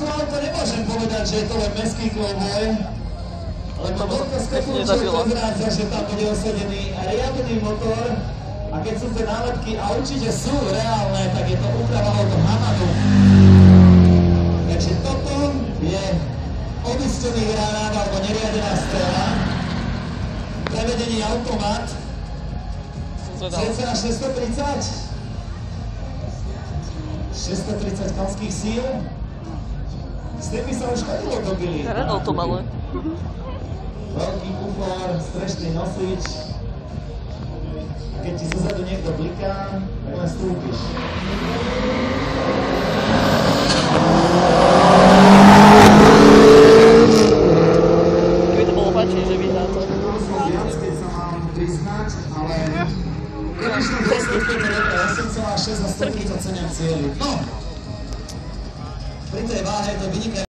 to auto nemôžem povedať, že je to len mestský kloboj, lebo veľká skopúček prezrádza, že tam bude osadený riadny motor a keď sú tie nálepky, a určite sú reálne, tak je to úprava auto Hamadu. Takže toto je obystený granát alebo neriadená strela, prevedení automat, cca 630 konských síl. S tým by sa už kadilo dobili. Radol to malé. Veľký kufor, strešný nosič. A keď ti zozadu niekto bliká, tak len stúpiš. Keby to bolo páčiť, že vyhrá to. Viac, keď sa mám priznať, ale v konečnom dôsledku to dobre 8,6 a 137 cieľu. No! Pri tej váhe to vyniká.